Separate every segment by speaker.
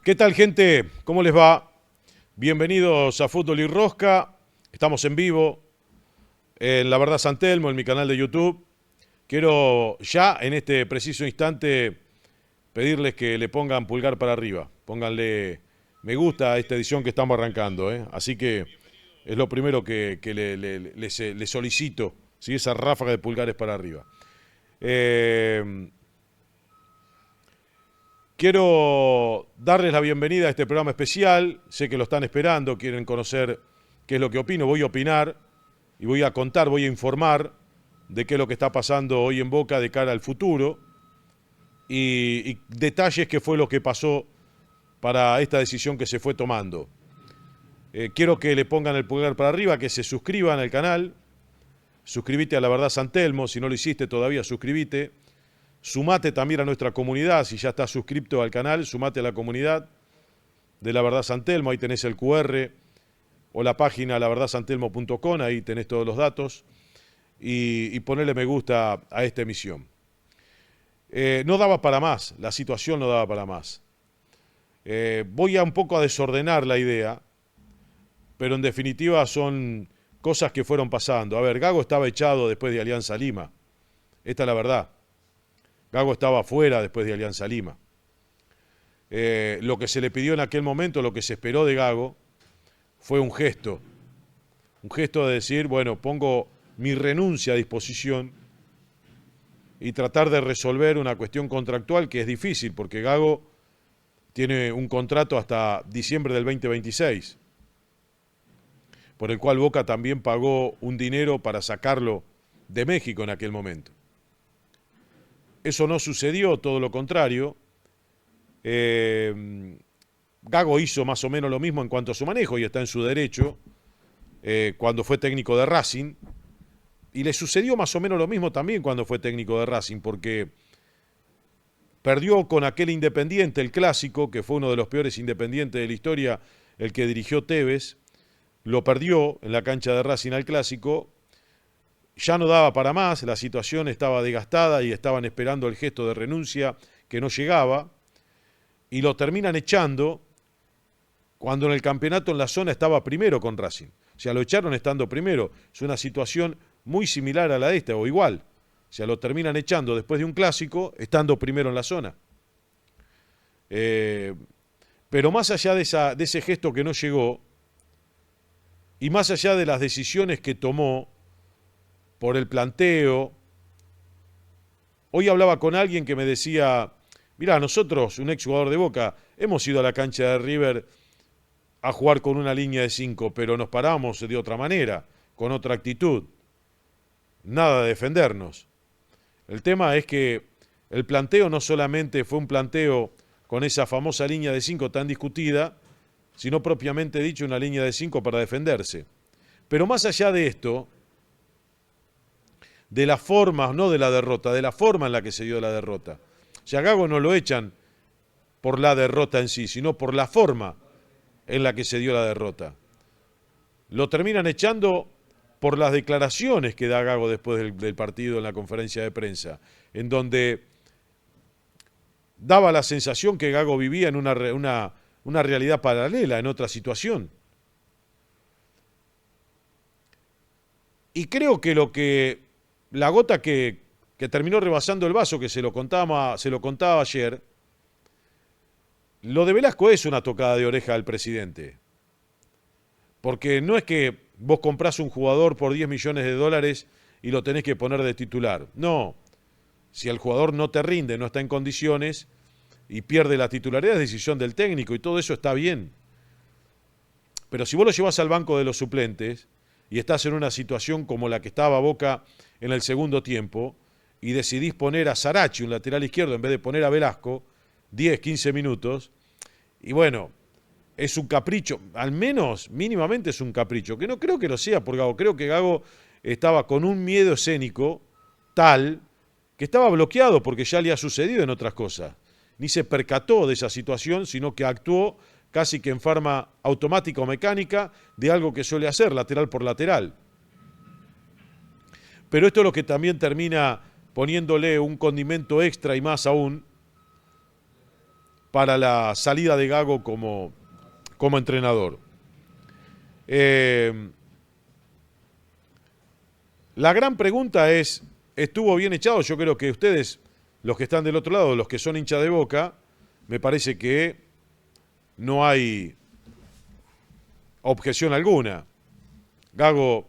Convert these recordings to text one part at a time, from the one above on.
Speaker 1: ¿Qué tal, gente? ¿Cómo les va? Bienvenidos a Fútbol y Rosca. Estamos en vivo en La Verdad San Telmo, en mi canal de YouTube. Quiero ya, en este preciso instante, pedirles que le pongan pulgar para arriba. Pónganle me gusta a esta edición que estamos arrancando, ¿eh? Así que es lo primero que le solicito, ¿sí? Esa ráfaga de pulgares para arriba. Eh, Quiero darles la bienvenida a este programa especial. Sé que lo están esperando, quieren conocer qué es lo que opino. Voy a opinar y voy a contar, voy a informar de qué es lo que está pasando hoy en Boca de cara al futuro y detalles que fue lo que pasó para esta decisión que se fue tomando. Quiero que le pongan el pulgar para arriba, que se suscriban al canal. Suscríbete a La Verdad San Telmo, si no lo hiciste todavía, suscríbete. Sumate también a nuestra comunidad, si ya estás suscripto al canal, sumate a la comunidad de La Verdad San Telmo, ahí tenés el QR o la página laverdadsantelmo.com, ahí tenés todos los datos y ponerle me gusta a esta emisión. No daba para más, la situación no daba para más. Voy a un poco a desordenar la idea, pero en definitiva son cosas que fueron pasando. A ver, Gago estaba echado después de Alianza Lima, esta es la verdad. Gago estaba afuera después de Alianza Lima. Lo que se le pidió en aquel momento, lo que se esperó de Gago, fue un gesto de decir, bueno, pongo mi renuncia a disposición y tratar de resolver una cuestión contractual que es difícil, porque Gago tiene un contrato hasta diciembre del 2026, por el cual Boca también pagó un dinero para sacarlo de México en aquel momento. Eso no sucedió, todo lo contrario. Gago hizo más o menos lo mismo en cuanto a su manejo y está en su derecho cuando fue técnico de Racing. Y le sucedió más o menos lo mismo también cuando fue técnico de Racing, porque perdió con aquel Independiente, el clásico, que fue uno de los peores Independientes de la historia, el que dirigió Tevez. Lo perdió en la cancha de Racing al clásico. Ya no daba para más, la situación estaba desgastada y estaban esperando el gesto de renuncia que no llegaba, y lo terminan echando cuando en el campeonato en la zona estaba primero con Racing. O sea, lo echaron estando primero. Es una situación muy similar a la de esta, o igual. O sea, lo terminan echando después de un clásico, estando primero en la zona. Pero más allá de ese gesto que no llegó, y más allá de las decisiones que tomó, por el planteo. Hoy hablaba con alguien que me decía, mirá, nosotros, un exjugador de Boca, hemos ido a la cancha de River a jugar con una línea de 5, pero nos paramos de otra manera, con otra actitud. Nada de defendernos. El tema es que el planteo no solamente fue un planteo con esa famosa línea de 5 tan discutida, sino propiamente dicho una línea de 5 para defenderse. Pero más allá de esto, de la forma, no de la derrota, de la forma en la que se dio la derrota. O sea, a Gago no lo echan por la derrota en sí, sino por la forma en la que se dio la derrota. Lo terminan echando por las declaraciones que da Gago después del partido en la conferencia de prensa, en donde daba la sensación que Gago vivía en una realidad paralela, en otra situación. Y creo que la gota que terminó rebasando el vaso, que se lo contaba ayer, lo de Velasco es una tocada de oreja al presidente. Porque no es que vos comprás un jugador por 10 millones de dólares y lo tenés que poner de titular. No. Si el jugador no te rinde, no está en condiciones y pierde la titularidad, es decisión del técnico y todo eso está bien. Pero si vos lo llevás al banco de los suplentes y estás en una situación como la que estaba Boca en el segundo tiempo y decidís poner a Sarachi, un lateral izquierdo, en vez de poner a Velasco, 10, 15 minutos, y bueno, es un capricho, al menos mínimamente es un capricho, que no creo que lo sea por Gago, creo que Gago estaba con un miedo escénico tal que estaba bloqueado porque ya le ha sucedido en otras cosas. Ni se percató de esa situación, sino que actuó casi que en forma automática o mecánica de algo que suele hacer, lateral por lateral. Pero esto es lo que también termina poniéndole un condimento extra y más aún para la salida de Gago como entrenador. La gran pregunta es, ¿estuvo bien echado? Yo creo que ustedes, los que están del otro lado, los que son hinchas de Boca, me parece que no hay objeción alguna. Gago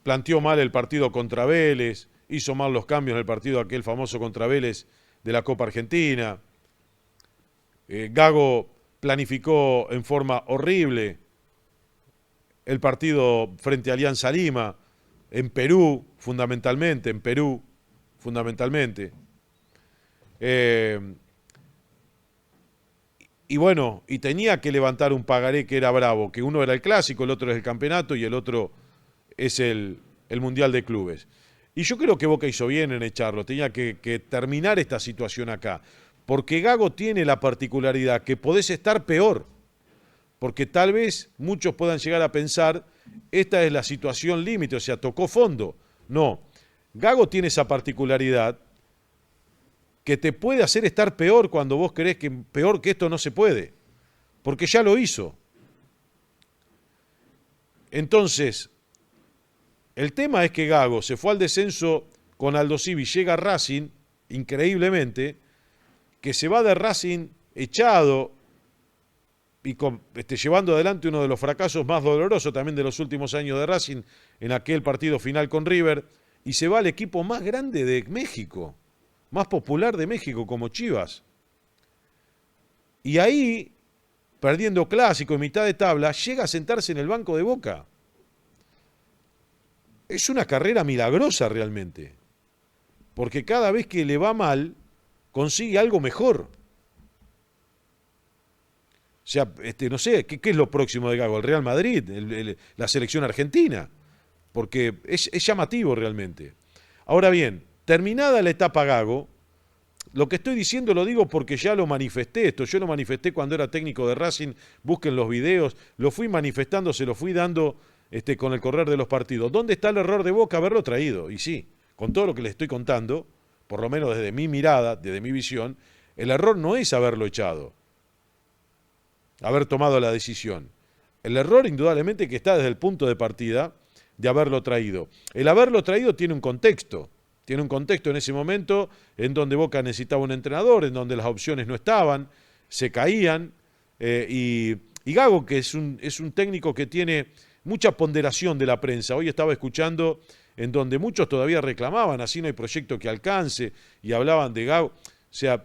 Speaker 1: planteó mal el partido contra Vélez, hizo mal los cambios en el partido aquel famoso contra Vélez de la Copa Argentina. Gago planificó en forma horrible el partido frente a Alianza Lima, en Perú, fundamentalmente. Y bueno, y tenía que levantar un pagaré que era bravo, que uno era el clásico, el otro es el campeonato y el otro es el Mundial de Clubes. Y yo creo que Boca hizo bien en echarlo, tenía que terminar esta situación acá, porque Gago tiene la particularidad que podés estar peor, porque tal vez muchos puedan llegar a pensar, esta es la situación límite, o sea, tocó fondo. No, Gago tiene esa particularidad que te puede hacer estar peor cuando vos creés que peor que esto no se puede, porque ya lo hizo. Entonces, el tema es que Gago se fue al descenso con Aldo Civi, llega a Racing, increíblemente, que se va de Racing echado y llevando adelante uno de los fracasos más dolorosos también de los últimos años de Racing, en aquel partido final con River, y se va al equipo más grande de México, más popular de México, como Chivas. Y ahí, perdiendo clásico en mitad de tabla, llega a sentarse en el banco de Boca. Es una carrera milagrosa realmente, porque cada vez que le va mal, consigue algo mejor. O sea, no sé, ¿qué es lo próximo de Gago? ¿El Real Madrid? ¿La selección argentina? Porque es llamativo realmente. Ahora bien, terminada la etapa Gago, lo que estoy diciendo lo digo porque ya lo manifesté esto. Yo lo manifesté cuando era técnico de Racing, busquen los videos, lo fui manifestando, se lo fui dando con el correr de los partidos. ¿Dónde está el error de Boca? Haberlo traído. Y sí, con todo lo que les estoy contando, por lo menos desde mi mirada, desde mi visión, el error no es haberlo echado, haber tomado la decisión. El error indudablemente que está desde el punto de partida de haberlo traído. El haberlo traído tiene un contexto en ese momento en donde Boca necesitaba un entrenador, en donde las opciones no estaban, se caían, y Gago, que es un técnico que tiene mucha ponderación de la prensa. Hoy estaba escuchando en donde muchos todavía reclamaban, así no hay proyecto que alcance, y hablaban de Gago. O sea,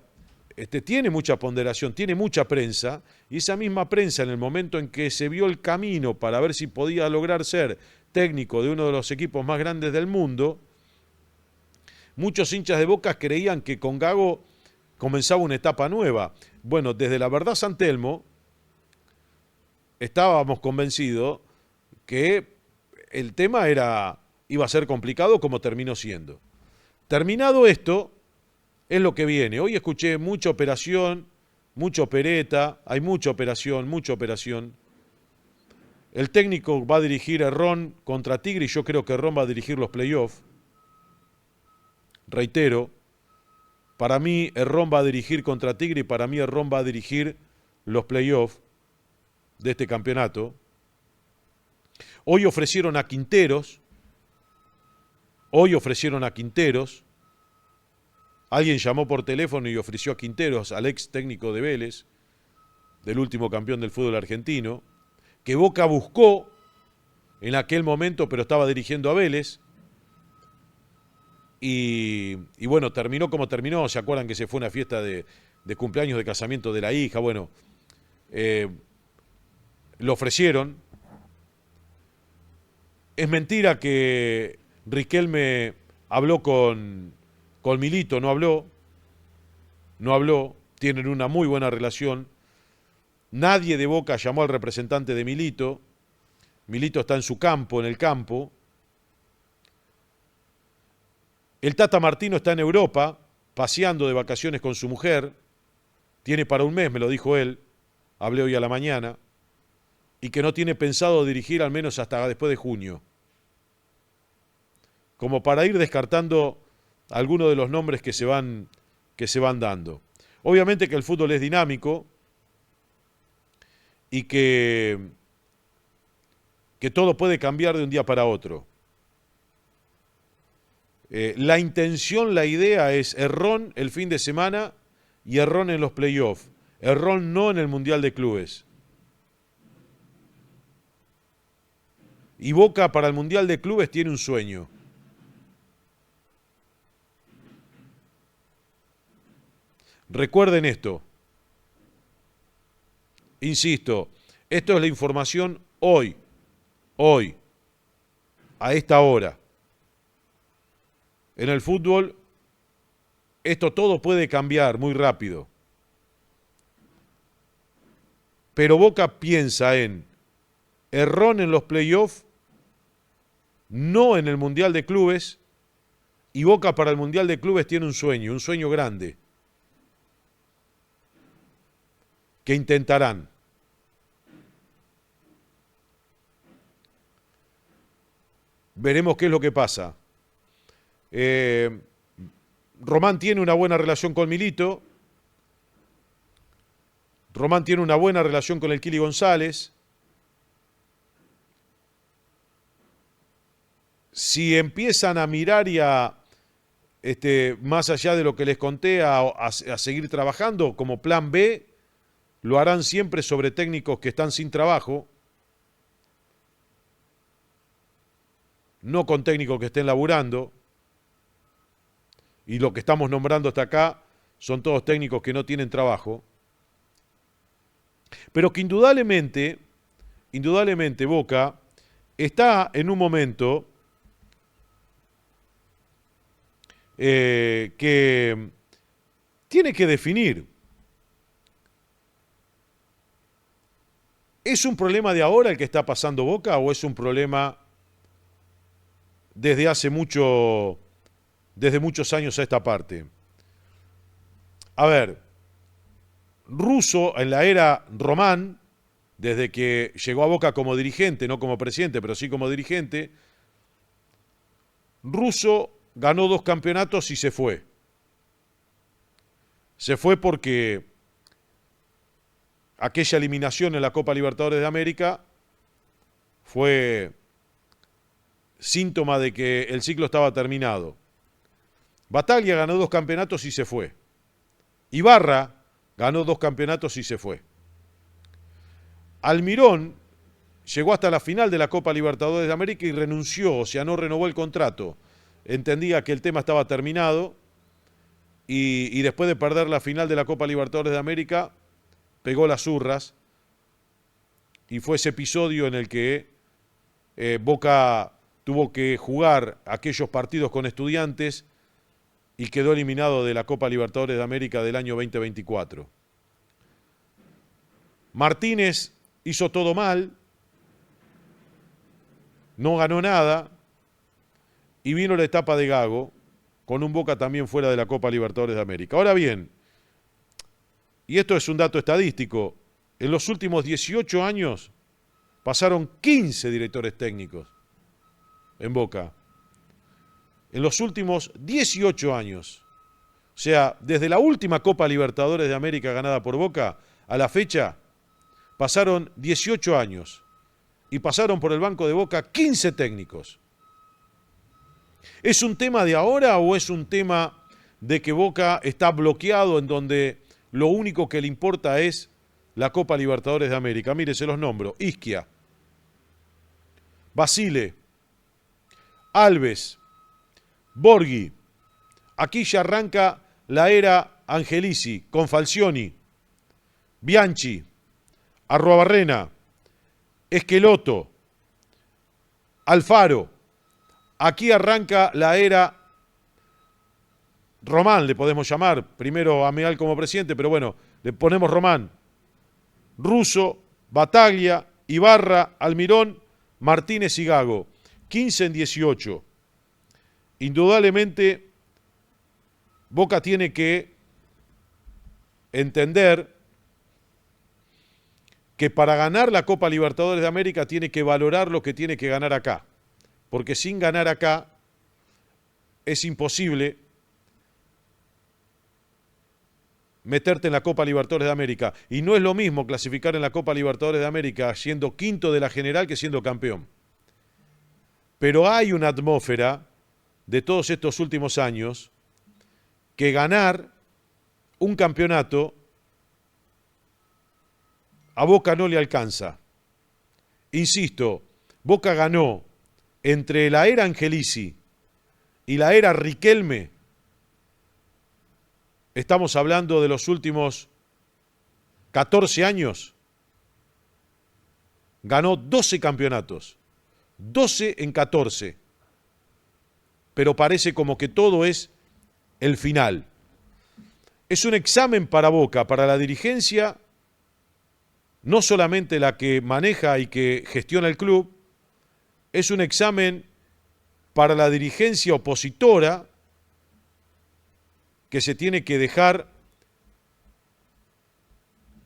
Speaker 1: tiene mucha ponderación, tiene mucha prensa, y esa misma prensa, en el momento en que se vio el camino para ver si podía lograr ser técnico de uno de los equipos más grandes del mundo, muchos hinchas de Boca creían que con Gago comenzaba una etapa nueva. Bueno, desde la verdad San Telmo estábamos convencidos que el tema iba a ser complicado, como terminó siendo. Terminado esto, es lo que viene. Hoy escuché mucha operación, mucha opereta, hay mucha operación. El técnico va a dirigir a Herrón contra Tigre y yo creo que Herrón va a dirigir los playoffs. Reitero, para mí Herrón va a dirigir contra Tigre y para mí Herrón va a dirigir los playoffs de este campeonato. Hoy ofrecieron a Quinteros. Alguien llamó por teléfono y ofreció a Quinteros, al ex técnico de Vélez, del último campeón del fútbol argentino, que Boca buscó en aquel momento, pero estaba dirigiendo a Vélez. Y bueno, terminó como terminó. ¿Se acuerdan que se fue a una fiesta de cumpleaños de casamiento de la hija? Bueno, lo ofrecieron. Es mentira que Riquelme habló con Milito, no habló, tienen una muy buena relación. Nadie de Boca llamó al representante de Milito. Milito está en su campo, en el campo. El Tata Martino está en Europa, paseando de vacaciones con su mujer. Tiene para un mes, me lo dijo él, hablé hoy a la mañana, y que no tiene pensado dirigir al menos hasta después de junio. Como para ir descartando algunos de los nombres que se van dando. Obviamente que el fútbol es dinámico y que todo puede cambiar de un día para otro. La intención, la idea es Errón el fin de semana y Errón en los playoffs. Errón no en el Mundial de Clubes. Y Boca para el Mundial de Clubes tiene un sueño. Recuerden esto. Insisto, esto es la información hoy, a esta hora. En el fútbol, esto todo puede cambiar muy rápido. Pero Boca piensa en Errón en los playoffs, no en el Mundial de Clubes, y Boca para el Mundial de Clubes tiene un sueño grande, que intentarán. Veremos qué es lo que pasa. Román tiene una buena relación con Milito. Román tiene una buena relación con el Kili González. Si empiezan a mirar y a, más allá de lo que les conté, a seguir trabajando como plan B, lo harán siempre sobre técnicos que están sin trabajo, no con técnicos que estén laburando. Y lo que estamos nombrando hasta acá son todos técnicos que no tienen trabajo. Pero que indudablemente Boca está en un momento que tiene que definir. ¿Es un problema de ahora el que está pasando Boca o es un problema desde muchos años a esta parte? A ver, Russo en la era Román, desde que llegó a Boca como dirigente, no como presidente, pero sí como dirigente, Russo ganó 2 campeonatos y se fue. Se fue porque aquella eliminación en la Copa Libertadores de América fue síntoma de que el ciclo estaba terminado. Bataglia ganó 2 campeonatos y se fue. Ibarra ganó 2 campeonatos y se fue. Almirón llegó hasta la final de la Copa Libertadores de América y renunció, o sea, no renovó el contrato. Entendía que el tema estaba terminado y después de perder la final de la Copa Libertadores de América, pegó las urras y fue ese episodio en el que Boca tuvo que jugar aquellos partidos con Estudiantes y quedó eliminado de la Copa Libertadores de América del año 2024. Martínez hizo todo mal, no ganó nada y vino la etapa de Gago con un Boca también fuera de la Copa Libertadores de América. Ahora bien, y esto es un dato estadístico, en los últimos 18 años pasaron 15 directores técnicos en Boca. En los últimos 18 años. O sea, desde la última Copa Libertadores de América ganada por Boca a la fecha, pasaron 18 años. Y pasaron por el banco de Boca 15 técnicos. ¿Es un tema de ahora o es un tema de que Boca está bloqueado en donde lo único que le importa es la Copa Libertadores de América? Mire, se los nombro. Ischia, Basile, Alves, Borghi. Aquí ya arranca la era Angelici con Falcioni, Bianchi, Arruabarrena, Esqueloto, Alfaro. Aquí arranca la era Román, le podemos llamar. Primero a Meal como presidente, pero bueno, le ponemos Román. Russo, Bataglia, Ibarra, Almirón, Martínez y Gago. 15 en 18. Indudablemente, Boca tiene que entender que para ganar la Copa Libertadores de América tiene que valorar lo que tiene que ganar acá. Porque sin ganar acá es imposible meterte en la Copa Libertadores de América. Y no es lo mismo clasificar en la Copa Libertadores de América siendo quinto de la general que siendo campeón. Pero hay una atmósfera de todos estos últimos años que ganar un campeonato a Boca no le alcanza. Insisto, Boca ganó entre la era Angelici y la era Riquelme. Estamos hablando de los últimos 14 años. Ganó 12 campeonatos. 12 en 14. Pero parece como que todo es el final. Es un examen para Boca, para la dirigencia, no solamente la que maneja y que gestiona el club, es un examen para la dirigencia opositora que se tiene que dejar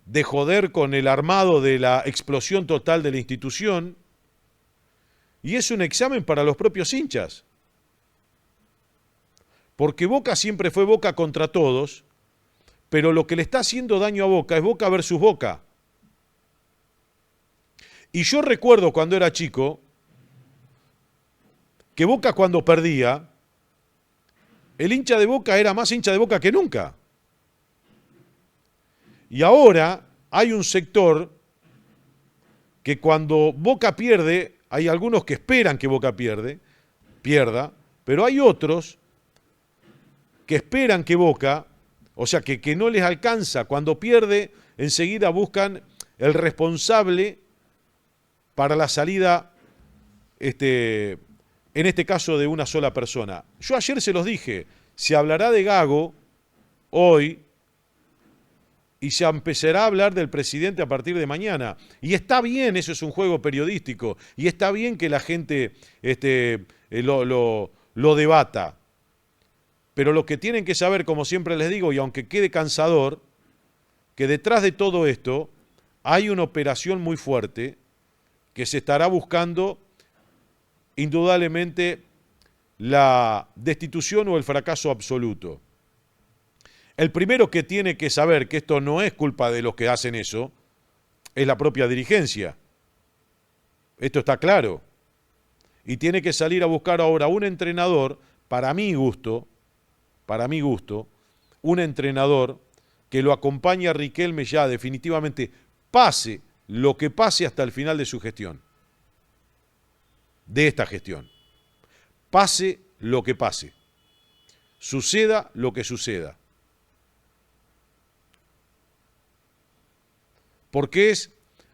Speaker 1: de joder con el armado de la explosión total de la institución, y es un examen para los propios hinchas. Porque Boca siempre fue Boca contra todos, pero lo que le está haciendo daño a Boca es Boca versus Boca. Y yo recuerdo cuando era chico que Boca cuando perdía, el hincha de Boca era más hincha de Boca que nunca. Y ahora hay un sector que cuando Boca pierde, hay algunos que esperan que Boca pierda, pero hay otros que esperan que Boca, o sea, que no les alcanza. Cuando pierde, enseguida buscan el responsable para la salida, en este caso de una sola persona. Yo ayer se los dije, se hablará de Gago hoy y se empezará a hablar del presidente a partir de mañana. Y está bien, eso es un juego periodístico, y está bien que la gente lo debata. Pero lo que tienen que saber, como siempre les digo, y aunque quede cansador, que detrás de todo esto hay una operación muy fuerte que se estará buscando indudablemente la destitución o el fracaso absoluto. El primero que tiene que saber que esto no es culpa de los que hacen eso es la propia dirigencia. Esto está claro. Y tiene que salir a buscar ahora un entrenador, para mi gusto, un entrenador que lo acompañe a Riquelme ya definitivamente, pase lo que pase hasta el final de su gestión. De esta gestión. Pase lo que pase. Suceda lo que suceda. Porque es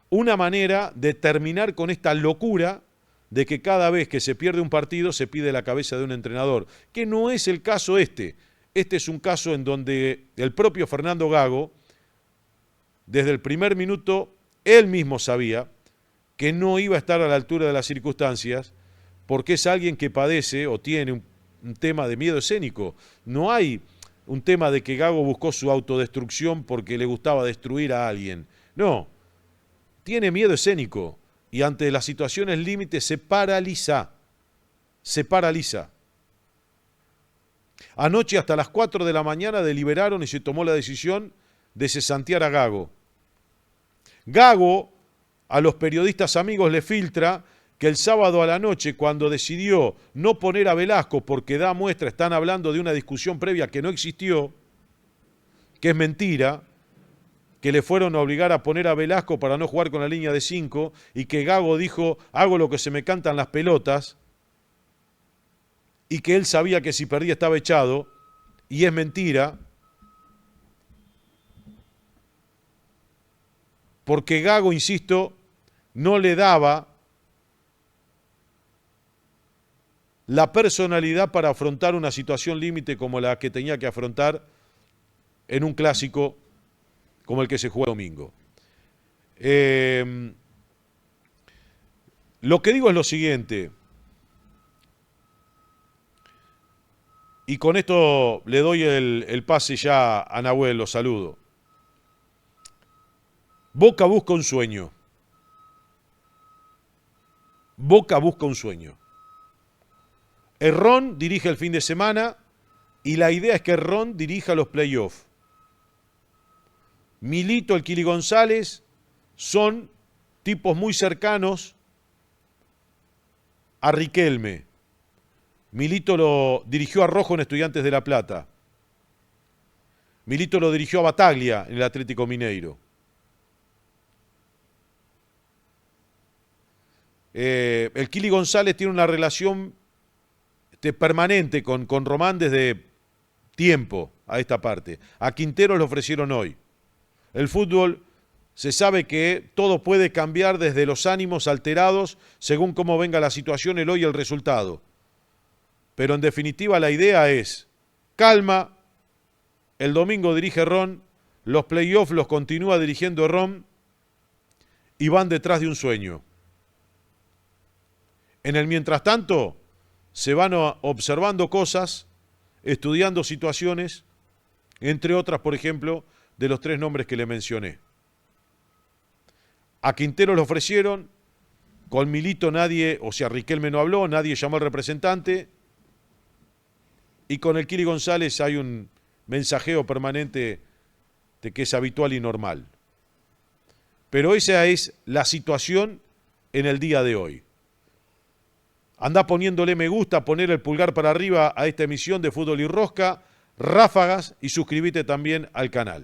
Speaker 1: una manera de terminar con esta locura de que cada vez que se pierde un partido se pide la cabeza de un entrenador, que no es el caso este. Este es un caso en donde el propio Fernando Gago, desde el primer minuto, él mismo sabía que no iba a estar a la altura de las circunstancias, porque es alguien que padece o tiene un tema de miedo escénico. No hay un tema de que Gago buscó su autodestrucción porque le gustaba destruir a alguien. No, tiene miedo escénico y ante las situaciones límites se paraliza. Anoche hasta las 4 de la mañana deliberaron y se tomó la decisión de cesantear a Gago. Gago a los periodistas amigos le filtra que el sábado a la noche, cuando decidió no poner a Velasco porque da muestra, están hablando de una discusión previa que no existió, que es mentira, que le fueron a obligar a poner a Velasco para no jugar con la línea de 5 y que Gago dijo, hago lo que se me cantan las pelotas, y que él sabía que si perdía estaba echado, y es mentira, porque Gago, insisto, no le daba la personalidad para afrontar una situación límite como la que tenía que afrontar en un clásico como el que se jugó el domingo. Lo que digo es lo siguiente, y con esto le doy el pase ya a Nahuel, lo saludo. Boca busca un sueño. Boca busca un sueño. Herrón dirige el fin de semana y la idea es que Herrón dirija los playoffs. Milito, el Kili González, son tipos muy cercanos a Riquelme. Milito lo dirigió a Rojo en Estudiantes de La Plata. Milito lo dirigió a Bataglia en el Atlético Mineiro. El Kili González tiene una relación permanente con Román desde tiempo a esta parte. A Quintero lo ofrecieron hoy. El fútbol se sabe que todo puede cambiar desde los ánimos alterados según cómo venga la situación, el hoy y el resultado. Pero en definitiva la idea es calma. El domingo dirige Ron, los playoffs los continúa dirigiendo Ron y van detrás de un sueño. En el mientras tanto, se van observando cosas, estudiando situaciones, entre otras, por ejemplo, de los 3 nombres que le mencioné. A Quintero le ofrecieron, con Milito nadie, o sea, Riquelme no habló, nadie llamó al representante, y con el Kili González hay un mensajeo permanente de que es habitual y normal. Pero esa es la situación en el día de hoy. Andá poniéndole me gusta, poner el pulgar para arriba a esta emisión de Fútbol y Rosca, Ráfagas, y suscríbete también al canal.